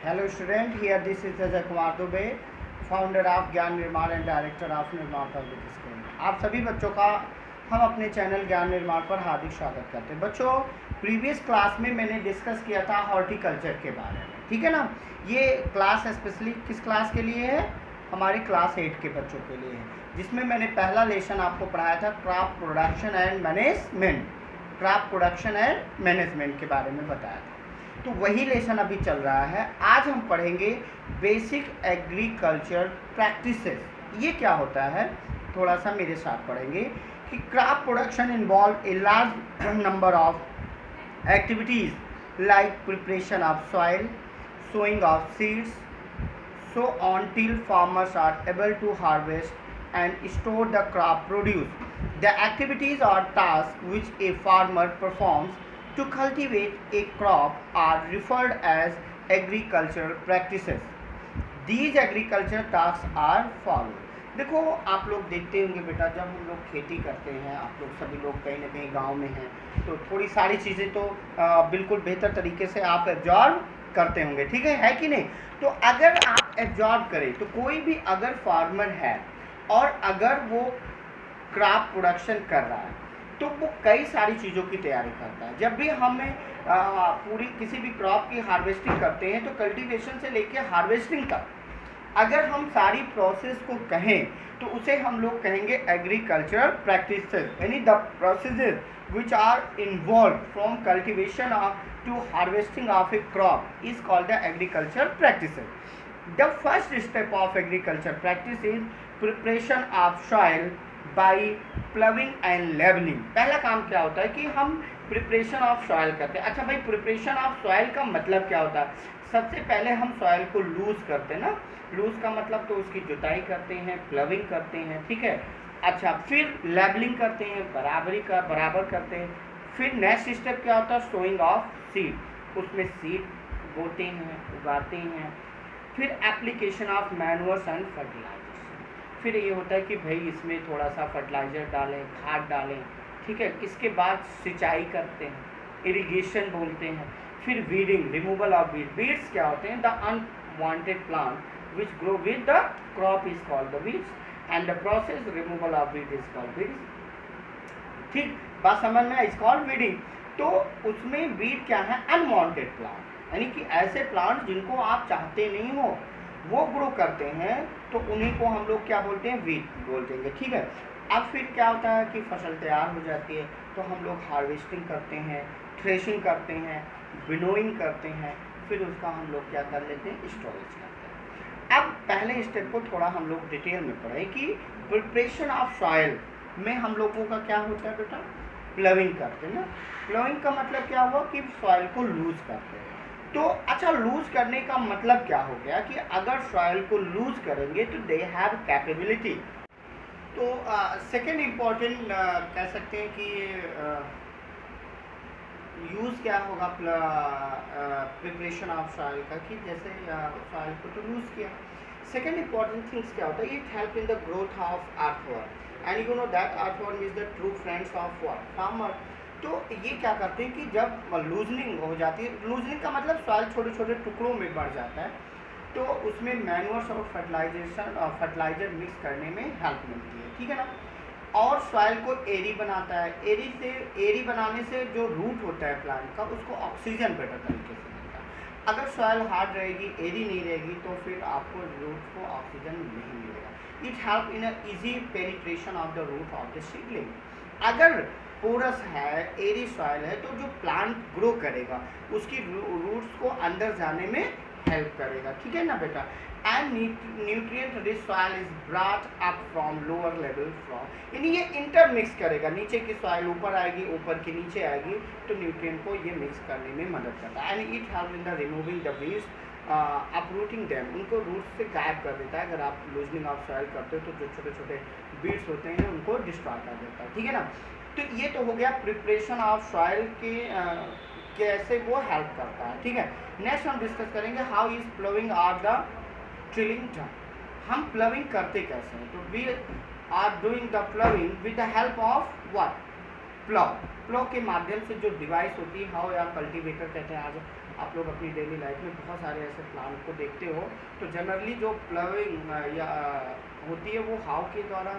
Hello student, here this is Ajay Kumar Dubey, founder of ज्ञान निर्माण and director of निर्माण public school. आप सभी बच्चों का हम अपने चैनल ज्ञान निर्माण पर हार्दिक स्वागत करते हैं। बच्चों, प्रीवियस क्लास में मैंने डिस्कस किया था हॉर्टिकल्चर के बारे में, ठीक है ना। ये क्लास स्पेशली किस क्लास के लिए है? हमारे क्लास 8 के बच्चों के लिए है, जिसमें मैंने पहला लेसन आपको पढ़ाया था crop production and management, crop production and management के बारे में बताया था। तो वही लेसन अभी चल रहा है। आज हम पढ़ेंगे बेसिक एग्रीकल्चर प्रैक्टिसेस। ये क्या होता है, थोड़ा सा मेरे साथ पढ़ेंगे कि crop production involve a large number of activities like preparation of soil, sowing of seeds, so on till farmers are able to harvest and store the crop produce. The activities or tasks which a farmer performs to cultivate a crop are referred as agricultural practices. These agricultural tasks are followed. देखो, आप लोग देखते होंगे बेटा, जब हम लोग खेती करते हैं, आप लोग सभी लोग कहीं ना कहीं गांव में हैं, तो थोड़ी सारी चीज़ें तो बिल्कुल बेहतर तरीके से आप एब्जॉर्ब करते होंगे, ठीक है कि नहीं। तो अगर आप एब्जॉर्ब करें, तो कोई भी अगर फार्मर है और अगर वो क्रॉप प्रोडक्शन कर रहा है, तो वो कई सारी चीज़ों की तैयारी करता है। जब भी हमें पूरी किसी भी क्रॉप की हार्वेस्टिंग करते हैं, तो कल्टीवेशन से लेके हार्वेस्टिंग तक अगर हम सारी प्रोसेस को कहें, तो उसे हम लोग कहेंगे एग्रीकल्चरल प्रैक्टिसेस, यानी the processes which are involved from cultivation to harvesting of a crop is called the agricultural practices. The first step of agriculture practice is preparation of soil by ploughing and leveling. पहला काम क्या होता है कि हम preparation of soil करते हैं। अच्छा भाई, प्रिपरेशन ऑफ सॉइल का मतलब क्या होता है? सबसे पहले हम सॉइल को लूज करते हैं ना। लूज का मतलब तो उसकी जुताई करते हैं, प्लविंग करते हैं, ठीक है। अच्छा, फिर लेबलिंग करते हैं, बराबर करते हैं। फिर नेक्स्ट स्टेप क्या होता है? सोइंग ऑफ सीड, उसमें सीड बोते हैं, उगाते हैं। फिर application of manures and fertilisers, फिर ये होता है कि भाई इसमें थोड़ा सा फर्टिलाइजर डालें, खाद डालें, ठीक है। इसके बाद सिंचाई करते हैं, इरिगेशन बोलते हैं। फिर weeding, removal of weed. Weeds क्या होते हैं? The unwanted plant which grow with the crop is called the weeds and the process removal of weed is called weeds. ठीक बात समझ में? is called weeding. तो उसमें वीड क्या है? अनवांटेड प्लांट, यानी कि ऐसे प्लांट जिनको आप चाहते नहीं हो वो ग्रो करते हैं, तो उन्हीं को हम लोग क्या बोलते हैं? वीड बोल देंगे, ठीक है। अब फिर क्या होता है कि फसल तैयार हो जाती है, तो हम लोग हार्वेस्टिंग करते हैं, थ्रेशिंग करते हैं, विनोइंग करते हैं, फिर उसका हम लोग क्या कर लेते हैं? स्टोरेज करते हैं। अब पहले स्टेप को थोड़ा हम लोग डिटेल में पढ़ें कि प्रिपरेशन ऑफ सॉइल में हम लोगों का क्या होता है बेटा? प्लविंग करते हैं ना। प्लविंग का मतलब क्या हुआ कि सॉइल को लूज करते हैं। तो अच्छा, लूज करने का मतलब क्या हो गया कि अगर सॉइल को लूज करेंगे तो दे हैव कैपेबिलिटी। तो सेकेंड इम्पॉर्टेंट कह सकते हैं कि यूज़ क्या होगा प्रिपरेशन ऑफ सॉइल का, कि जैसे सॉइल को तो लूज किया। सेकेंड इंपॉर्टेंट थिंग्स क्या होता है? It help in the growth of earthworm, and you know that earthworm is the true friends of farmer. तो ये क्या करते हैं कि जब लूजनिंग हो जाती है, लूजनिंग का मतलब सॉइल छोटे छोटे टुकड़ों में बढ़ जाता है, तो उसमें मैन्योर्स और फर्टिलाइजर मिक्स करने में हेल्प मिलती है, ठीक है ना। और सॉइल को एरी बनाता है। एरी बनाने से जो रूट होता है प्लांट का, उसको ऑक्सीजन बेटर तरीके से मिलता है। अगर सॉइल हार्ड रहेगी, एरी नहीं रहेगी, तो फिर आपको रूट को ऑक्सीजन नहीं मिलेगा। It help in easy penetration of the root of the seedling. अगर पोरस है, एरी सॉइल है, तो जो प्लांट ग्रो करेगा उसकी रूट्स को अंदर जाने में हेल्प करेगा, ठीक है ना बेटा। And nutrient rich soil is brought up from lower level from, यानी ये इंटरमिक्स करेगा। नीचे की सॉइल ऊपर आएगी, ऊपर की नीचे आएगी, तो न्यूट्रिएंट को ये मिक्स करने में मदद करता है। And it help in the removing the weeds, uprooting them, उनको रूट से गायब कर देता है। अगर आप लूजनिंग ऑफ सॉइल करते हो, तो जो छोटे छोटे वीड्स होते हैं उनको डिस्ट्रॉय कर देता है, ठीक है ना। तो ये तो हो गया प्रिपरेशन ऑफ सॉइल के कैसे वो हेल्प करता है, ठीक है। नेक्स्ट हम डिस्कस करेंगे how is ploughing or the drilling done. हम प्लविंग करते कैसे हैं? तो we are doing the ploughing with the help of what? Plough. Plough के माध्यम से जो डिवाइस होती है, हाउ या कल्टीवेटर कहते हैं आप लोग अपनी डेली लाइफ में बहुत सारे ऐसे प्लांट को देखते हो। तो जनरली जो प्लाविंग या होती है वो हाव के द्वारा,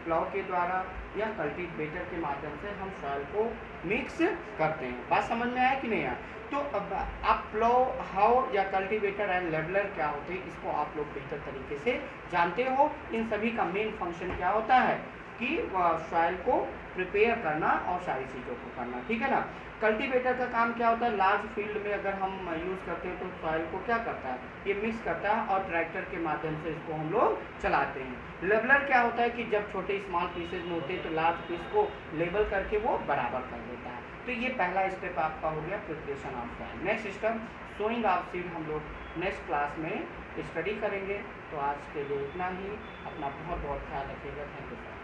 प्लाव के द्वारा या कल्टीवेटर के माध्यम से हम सॉइल को मिक्स करते हैं। बात समझ में आया कि नहीं आया? तो अब आप प्लाव, हाव या कल्टीवेटर एंड लेवलर क्या होते हैं इसको आप लोग बेहतर तरीके से जानते हो। इन सभी का मेन फंक्शन क्या होता है कि सॉइल को प्रिपेयर करना और सारी चीज़ों को करना, ठीक है ना। कल्टीवेटर का काम क्या होता है, लार्ज फील्ड में अगर हम यूज़ करते हैं तो सॉइल को क्या करता है, ये मिक्स करता है और ट्रैक्टर के माध्यम से इसको हम लोग चलाते हैं। लेवलर क्या होता है कि जब छोटे स्मॉल पीसेज में होते हैं तो लार्ज पीस को लेवल करके वो बराबर कर देता है। तो ये पहला स्टेप आपका हो गया preparation of soil. Next step sowing of seed हम लोग नेक्स्ट क्लास में स्टडी करेंगे। तो आज के लिए इतना ही, अपना बहुत बहुत ख्याल रखिएगा। Thank you sir.